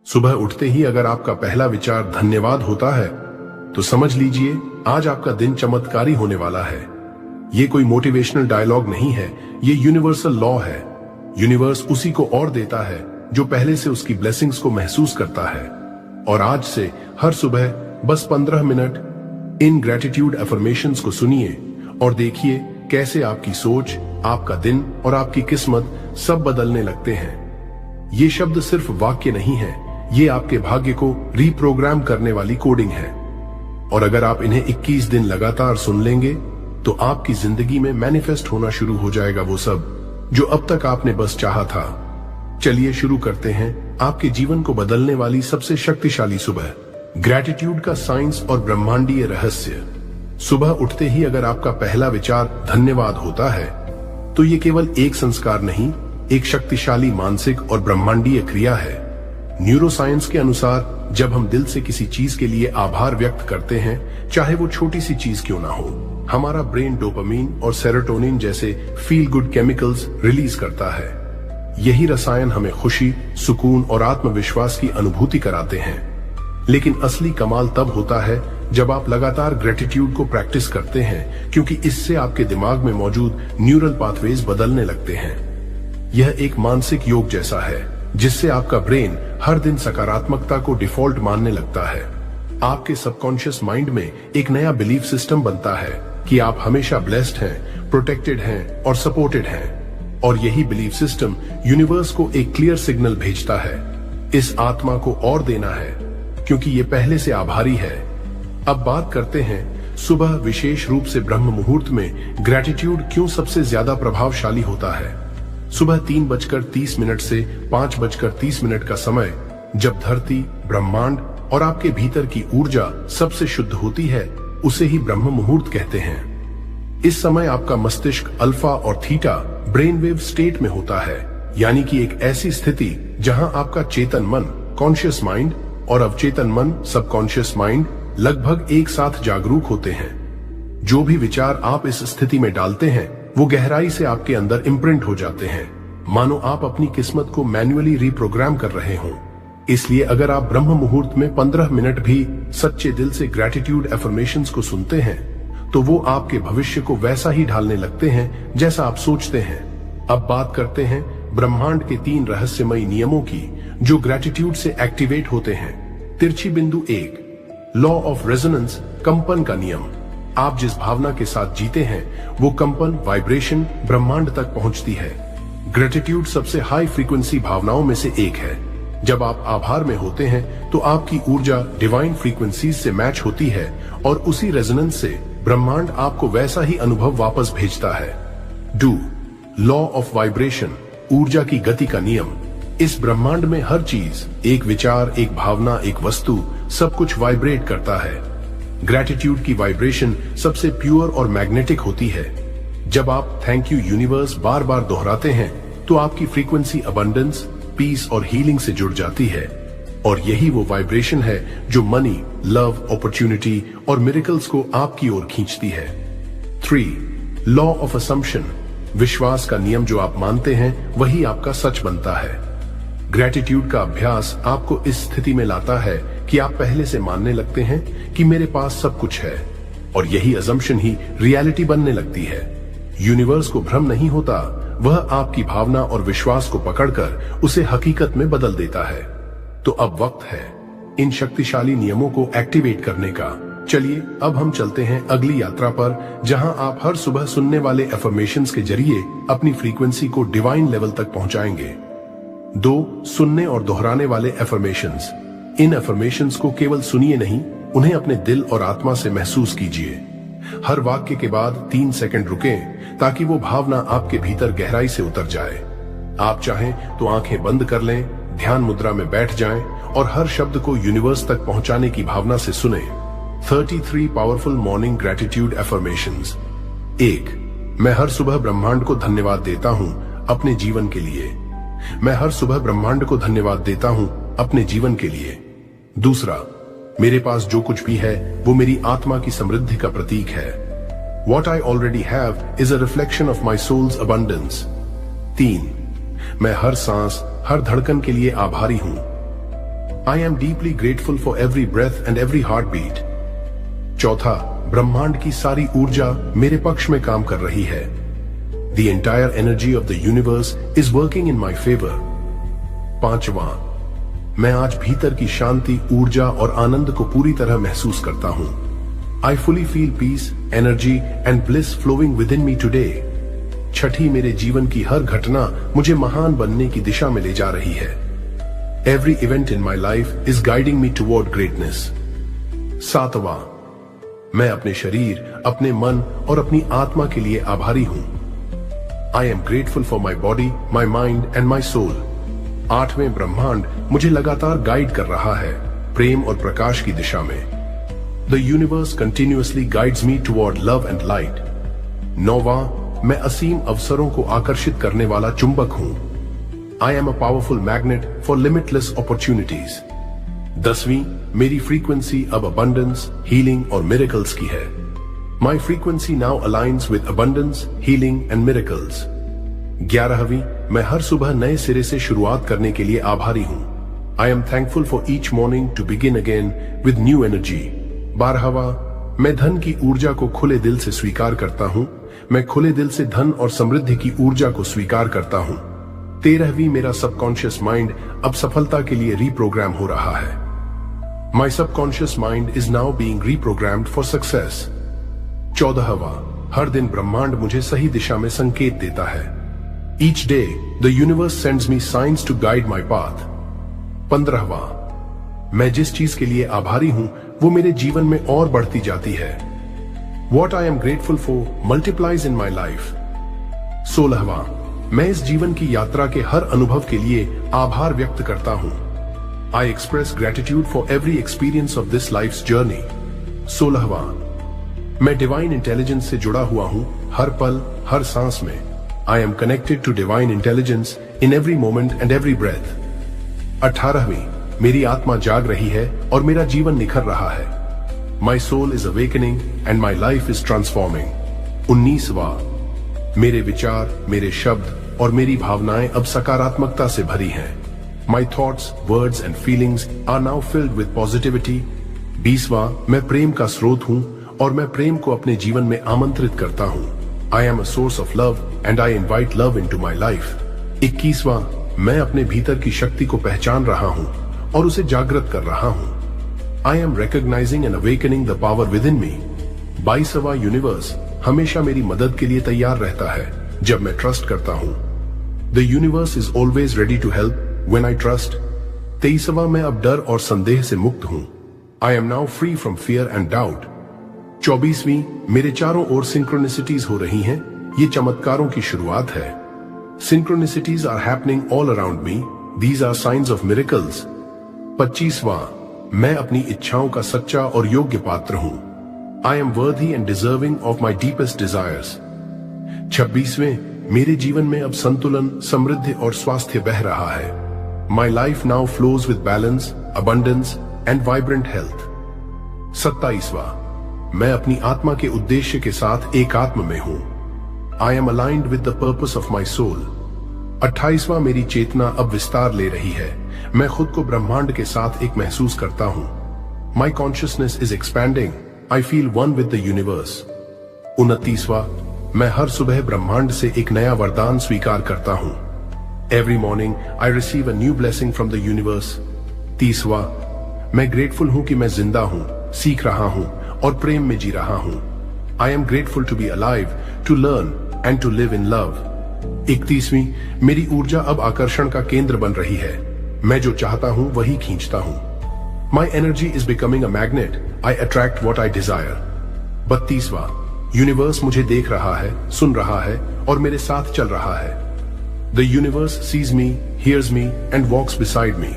सुबह उठते ही अगर आपका पहला विचार धन्यवाद होता है तो समझ लीजिए आज आपका दिन चमत्कारी होने वाला है। ये कोई मोटिवेशनल डायलॉग नहीं है, ये यूनिवर्सल लॉ है। यूनिवर्स उसी को और देता है जो पहले से उसकी ब्लेसिंग्स को महसूस करता है। और आज से हर सुबह बस 15 मिनट इन ग्रेटिट्यूड अफर्मेशंस को सुनिए और देखिए कैसे आपकी सोच, आपका दिन और आपकी किस्मत सब बदलने लगते हैं। ये शब्द सिर्फ वाक्य नहीं है, ये आपके भाग्य को रीप्रोग्राम करने वाली कोडिंग है। और अगर आप इन्हें 21 दिन लगातार सुन लेंगे तो आपकी जिंदगी में मैनिफेस्ट होना शुरू हो जाएगा वो सब जो अब तक आपने बस चाहा था। चलिए शुरू करते हैं आपके जीवन को बदलने वाली सबसे शक्तिशाली सुबह, ग्रेटिट्यूड का साइंस और ब्रह्मांडीय रहस्य। सुबह उठते ही अगर आपका पहला विचार धन्यवाद होता है तो ये केवल एक संस्कार नहीं, एक शक्तिशाली मानसिक और ब्रह्मांडीय क्रिया है। न्यूरोसाइंस के अनुसार जब हम दिल से किसी चीज के लिए आभार व्यक्त करते हैं, चाहे वो छोटी सी चीज क्यों ना हो, हमारा ब्रेन डोपामीन और सेरोटोनिन जैसे फील गुड केमिकल्स रिलीज करता है। यही रसायन हमें खुशी, सुकून और आत्मविश्वास की अनुभूति कराते हैं। लेकिन असली कमाल तब होता है जब आप लगातार ग्रेटिट्यूड को प्रैक्टिस करते हैं, क्योंकि इससे आपके दिमाग में मौजूद न्यूरल पाथवेज बदलने लगते हैं। यह एक मानसिक योग जैसा है जिससे आपका ब्रेन हर दिन सकारात्मकता को डिफॉल्ट मानने लगता है। आपके सबकॉन्शियस माइंड में एक नया बिलीफ सिस्टम बनता है कि आप हमेशा ब्लेस्ड हैं, प्रोटेक्टेड हैं और सपोर्टेड हैं। और यही बिलीफ सिस्टम यूनिवर्स को एक क्लियर सिग्नल भेजता है, इस आत्मा को और देना है क्योंकि ये पहले से आभारी है। अब बात करते हैं सुबह, विशेष रूप से ब्रह्म मुहूर्त में ग्रेटिट्यूड क्यों सबसे ज्यादा प्रभावशाली होता है। सुबह 3:30 से 5:30 का समय, जब धरती, ब्रह्मांड और आपके भीतर की ऊर्जा सबसे शुद्ध होती है, उसे ही ब्रह्म मुहूर्त कहते हैं। इस समय आपका मस्तिष्क अल्फा और थीटा ब्रेनवेव स्टेट में होता है, यानी कि एक ऐसी स्थिति जहां आपका चेतन मन, कॉन्शियस माइंड और अवचेतन मन, सबकॉन्शियस माइंड लगभग एक साथ जागरूक होते हैं। जो भी विचार आप इस स्थिति में डालते हैं वो गहराई से आपके अंदर इम्प्रिंट हो जाते हैं, मानो आप अपनी किस्मत को मैन्युअली रीप्रोग्राम कर रहे हों। इसलिए अगर आप ब्रह्म मुहूर्त में 15 मिनट भी सच्चे दिल से ग्रेटिट्यूड अफर्मेशंस को सुनते हैं तो वो आपके भविष्य को वैसा ही ढालने लगते हैं जैसा आप सोचते हैं। अब बात करते हैं ब्रह्मांड के 3 रहस्यमयी नियमों की जो ग्रेटिट्यूड से एक्टिवेट होते हैं। तिरछी बिंदु 1, लॉ ऑफ रेजोनेंस, कंपन का नियम। आप जिस भावना के साथ जीते हैं वो कंपन, वाइब्रेशन ब्रह्मांड तक पहुंचती है। ग्रेटिट्यूड सबसे हाई फ्रीक्वेंसी भावनाओं में से एक है। जब आप आभार में होते हैं तो आपकी ऊर्जा डिवाइन फ्रीक्वेंसीज से मैच होती है और उसी रेजोनेंस से ब्रह्मांड आपको वैसा ही अनुभव वापस भेजता है। डू, लॉ ऑफ वाइब्रेशन, ऊर्जा की गति का नियम। इस ब्रह्मांड में हर चीज, एक विचार, एक भावना, एक वस्तु, सब कुछ वाइब्रेट करता है। ग्रेटिट्यूड की वाइब्रेशन सबसे प्योर और मैग्नेटिक होती है। जब आप थैंक यू यूनिवर्स बार बार दोहराते हैं तो आपकी फ्रीक्वेंसी अबंडेंस, पीस और हीलिंग से जुड़ जाती है। और यही वो वाइब्रेशन है जो मनी, लव, अपॉर्चुनिटी और मिरेकल्स को आपकी ओर खींचती है। 3, लॉ ऑफ असम्पशन, विश्वास का नियम। जो आप मानते हैं वही आपका सच बनता है। ग्रेटिट्यूड का अभ्यास आपको इस स्थिति में लाता है कि आप पहले से मानने लगते हैं कि मेरे पास सब कुछ है, और यही अजम्पशन ही रियलिटी बनने लगती है। यूनिवर्स को भ्रम नहीं होता, वह आपकी भावना और विश्वास को पकड़कर उसे हकीकत में बदल देता है। तो अब वक्त है इन शक्तिशाली नियमों को एक्टिवेट करने का। चलिए अब हम चलते हैं अगली यात्रा पर, जहां आप हर सुबह सुनने वाले अफर्मेशंस के जरिए अपनी फ्रीक्वेंसी को डिवाइन लेवल तक पहुंचाएंगे। 2, सुनने और दोहराने वाले अफर्मेशंस। इन अफर्मेशंस को केवल सुनिए नहीं, उन्हें अपने दिल और आत्मा से महसूस कीजिए। हर वाक्य के बाद 3 सेकंड रुकें ताकि वो भावना आपके भीतर गहराई से उतर जाए। आप चाहें तो आंखें बंद कर लें, ध्यान मुद्रा में बैठ जाएं और हर शब्द को यूनिवर्स तक पहुंचाने की भावना से सुने। 33 पावरफुल मॉर्निंग ग्रेटिट्यूड अफर्मेशंस। 1, मैं हर सुबह ब्रह्मांड को धन्यवाद देता हूं अपने जीवन के लिए। मैं हर सुबह ब्रह्मांड को धन्यवाद देता हूं अपने जीवन के लिए। 2, मेरे पास जो कुछ भी है वो मेरी आत्मा की समृद्धि का प्रतीक है। What I already have is a reflection of my soul's abundance. 3, मैं हर सांस, हर धड़कन के लिए आभारी हूं। I am deeply grateful for every breath and every heartbeat. चौथा, ब्रह्मांड की सारी ऊर्जा मेरे पक्ष में काम कर रही है। The entire energy of the universe is working in my favour. पांचवा, मैं आज भीतर की शांति, ऊर्जा और आनंद को पूरी तरह महसूस करता हूं। I fully feel peace, energy and bliss flowing within me today. छठी, मेरे जीवन की हर घटना मुझे महान बनने की दिशा में ले जा रही है। Every event in my life is guiding me toward greatness. सातवां, मैं अपने शरीर, अपने मन और अपनी आत्मा के लिए आभारी हूं। I am grateful for my body, my mind and my soul. आठवें, ब्रह्मांड मुझे लगातार गाइड कर रहा है प्रेम और प्रकाश की दिशा में। The universe continuously guides me toward love and light. नौवां, मैं असीम अवसरों को आकर्षित करने वाला चुंबक हूं। I am a powerful magnet for limitless opportunities. 10वीं, मेरी फ्रीक्वेंसी अब अबंडेंस, हीलिंग और मिरेकल्स की है। My frequency now aligns with abundance, healing and miracles. 11वीं, मैं हर सुबह नए सिरे से शुरुआत करने के लिए आभारी हूं। I am thankful for each morning to begin again with new energy. 12वां, मैं धन की ऊर्जा को खुले दिल से स्वीकार करता हूं। मैं खुले दिल से धन और समृद्धि की ऊर्जा को स्वीकार करता हूं। 13वीं, मेरा सबकॉन्शियस माइंड अब सफलता के लिए रीप्रोग्राम हो रहा है। My subconscious mind is now being reprogrammed for success. 14वां, हर दिन ब्रह्मांड मुझे सही दिशा में संकेत देता है। Each day the universe sends me signs to guide my path. 15वां, मैं जिस चीज के लिए आभारी हूं वो मेरे जीवन में और बढ़ती जाती है। What I am grateful for multiplies in my life. 16वां, मैं इस जीवन की यात्रा के हर अनुभव के लिए आभार व्यक्त करता हूं। I express gratitude for every experience of this life's journey. 16वां, मैं डिवाइन इंटेलिजेंस से जुड़ा हुआ हूं हर पल, हर सांस में। I am connected to divine intelligence in every moment and every breath. 18वीं, मेरी आत्मा जाग रही है और मेरा जीवन निखर रहा है। My soul is awakening and my life is transforming. 19वां, मेरे विचार, मेरे शब्द और मेरी भावनाएं अब सकारात्मकता से भरी हैं। My thoughts, words and feelings are now filled with positivity. 20वां, मैं प्रेम का स्रोत हूं और मैं प्रेम को अपने जीवन में आमंत्रित करता हूं। I am a source of love and I invite love into my life. 21वां, मैं अपने भीतर की शक्ति को पहचान रहा हूं और उसे जागृत कर रहा हूं। I am recognizing and awakening the power within me. 22वां, यूनिवर्स हमेशा मेरी मदद के लिए तैयार रहता है जब मैं ट्रस्ट करता हूं। The universe is always ready to help when I trust. 23वां, मैं अब डर और संदेह से मुक्त हूं। I am now free from fear and doubt. 24वीं, मेरे चारों ओर सिंक्रोनिसिटीज हो रही हैं। ये चमत्कारों की शुरुआत है। Synchronicities are happening all around me. These are signs of miracles. 25वां, मैं अपनी इच्छाओं का सच्चा और योग्य पात्र हूं। I am worthy and deserving of my deepest desires. 26वें, मेरे जीवन में अब संतुलन, समृद्धि और स्वास्थ्य बह रहा है। My life now flows with balance, abundance and vibrant health. 27वां, मैं अपनी आत्मा के उद्देश्य के साथ एकात्म में हूं। I am aligned with the purpose of my soul. 28वां, मेरी चेतना अब विस्तार ले रही है। मैं खुद को ब्रह्मांड के साथ एक महसूस करता हूं। My consciousness is expanding. I feel one with the universe. 29वां, मैं हर सुबह ब्रह्मांड से एक नया वरदान स्वीकार करता हूं। Every morning I receive a new blessing from the universe. 30वां, मैं ग्रेटफुल हूं कि मैं जिंदा हूं, सीख रहा हूं और प्रेम में जी रहा हूं। I am grateful to be alive, to learn and to live in love. 31वीं, मेरी ऊर्जा अब आकर्षण का केंद्र बन रही है। मैं जो चाहता हूं वही खींचता हूं। My energy is becoming a magnet. I attract what I desire. 32वां, यूनिवर्स मुझे देख रहा है, सुन रहा है और मेरे साथ चल रहा है। The universe sees me, hears me and walks beside me.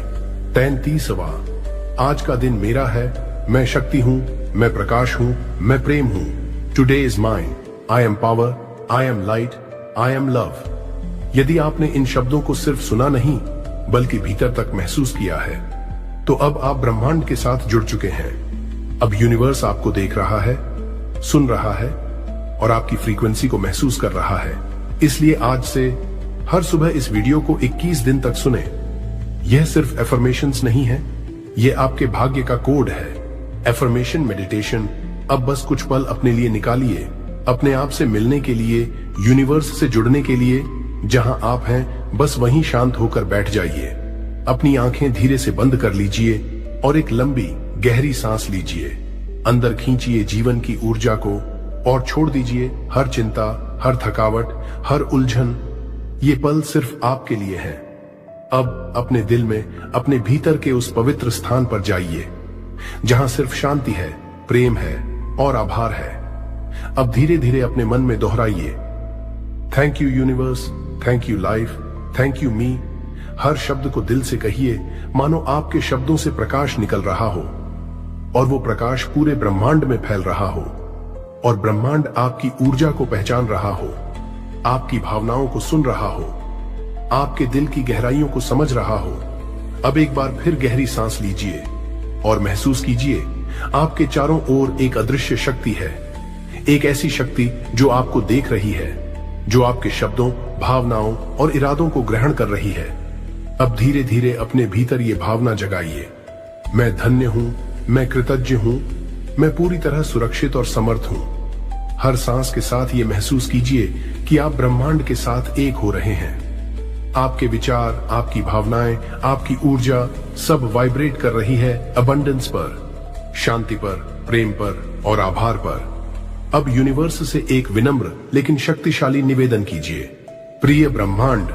33वां, आज का दिन मेरा है, मैं शक्ति हूं, मैं प्रकाश हूं, मैं प्रेम हूं। Today is mine. I am power. I am light. I am love. यदि आपने इन शब्दों को सिर्फ सुना नहीं बल्कि भीतर तक महसूस किया है तो अब आप ब्रह्मांड के साथ जुड़ चुके हैं। अब यूनिवर्स आपको देख रहा है, सुन रहा है और आपकी फ्रीक्वेंसी को महसूस कर रहा है। इसलिए आज से हर सुबह इस वीडियो को 21 दिन तक सुने। यह सिर्फ एफर्मेशंस नहीं है, ये आपके भाग्य का कोड है। Affirmation meditation. अब बस कुछ पल अपने लिए निकालिए, अपने आप से मिलने के लिए, यूनिवर्स से जुड़ने के लिए। जहां आप हैं बस वहीं शांत होकर बैठ जाइए। अपनी आंखें धीरे से बंद कर लीजिए और एक लंबी गहरी सांस लीजिए। अंदर खींचिए जीवन की ऊर्जा को और छोड़ दीजिए हर चिंता, हर थकावट, हर उलझन। ये पल सिर्फ आपके लिए है। अब अपने दिल में, अपने भीतर के उस पवित्र स्थान पर जाइए जहां सिर्फ शांति है, प्रेम है और आभार है। अब धीरे धीरे अपने मन में दोहराइए, thank you universe, thank you life, thank you me. हर शब्द को दिल से कहिए, मानो आपके शब्दों से प्रकाश निकल रहा हो और वो प्रकाश पूरे ब्रह्मांड में फैल रहा हो और ब्रह्मांड आपकी ऊर्जा को पहचान रहा हो, आपकी भावनाओं को सुन रहा हो, आपके दिल की गहराइयों को समझ रहा हो। अब एक बार फिर गहरी सांस लीजिए और महसूस कीजिए आपके चारों ओर एक अदृश्य शक्ति है। एक ऐसी शक्ति जो आपको देख रही है, जो आपके शब्दों, भावनाओं और इरादों को ग्रहण कर रही है। अब धीरे धीरे अपने भीतर ये भावना जगाइए, मैं धन्य हूं, मैं कृतज्ञ हूं, मैं पूरी तरह सुरक्षित और समर्थ हूं। हर सांस के साथ ये महसूस कीजिए कि आप ब्रह्मांड के साथ एक हो रहे हैं। आपके विचार, आपकी भावनाएं, आपकी ऊर्जा सब वाइब्रेट कर रही है अबंडेंस पर, शांति पर, प्रेम पर और आभार पर। अब यूनिवर्स से एक विनम्र लेकिन शक्तिशाली निवेदन कीजिए, प्रिय ब्रह्मांड,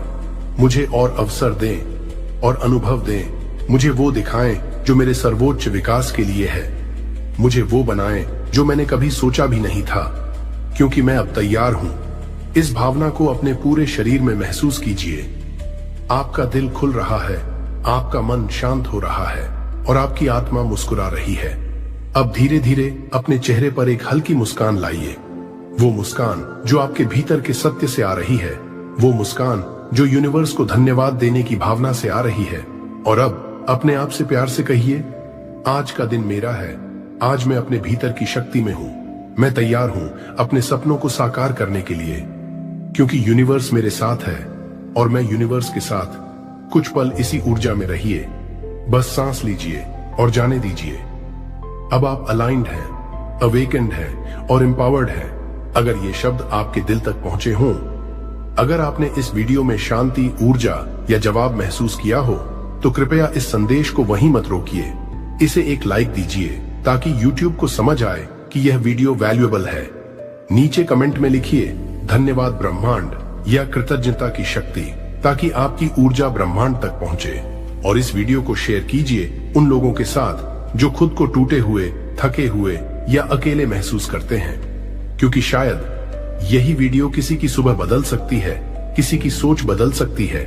मुझे और अवसर दें और अनुभव दें। मुझे वो दिखाएं जो मेरे सर्वोच्च विकास के लिए है। मुझे वो बनाएं जो मैंने कभी सोचा भी नहीं था, क्योंकि मैं अब तैयार हूं। इस भावना को अपने पूरे शरीर में महसूस कीजिए। आपका दिल खुल रहा है, आपका मन शांत हो रहा है और आपकी आत्मा मुस्कुरा रही है। अब धीरे धीरे अपने चेहरे पर एक हल्की मुस्कान लाइए। वो मुस्कान जो आपके भीतर के सत्य से आ रही है, वो मुस्कान जो यूनिवर्स को धन्यवाद देने की भावना से आ रही है। और अब अपने आप से प्यार से कहिए, आज का दिन मेरा है। आज मैं अपने भीतर की शक्ति में हूं। मैं तैयार हूं अपने सपनों को साकार करने के लिए, क्योंकि यूनिवर्स मेरे साथ है और मैं यूनिवर्स के साथ। कुछ पल इसी ऊर्जा में रहिए, बस सांस लीजिए और जाने दीजिए। अब आप अलाइंड हैं, अवेकेंड हैं और एम्पावर्ड हैं। अगर ये शब्द आपके दिल तक पहुंचे हों, अगर आपने इस वीडियो में शांति, ऊर्जा या जवाब महसूस किया हो, तो कृपया इस संदेश को वहीं मत रोकिए। इसे एक लाइक दीजिए ताकि YouTube को समझ आए कि यह वीडियो वैल्यूएबल है। नीचे कमेंट में लिखिए धन्यवाद ब्रह्मांड या कृतज्ञता की शक्ति, ताकि आपकी ऊर्जा ब्रह्मांड तक पहुंचे। और इस वीडियो को शेयर कीजिए उन लोगों के साथ जो खुद को टूटे हुए, थके हुए या अकेले महसूस करते हैं, क्योंकि शायद यही वीडियो किसी की सुबह बदल सकती है, किसी की सोच बदल सकती है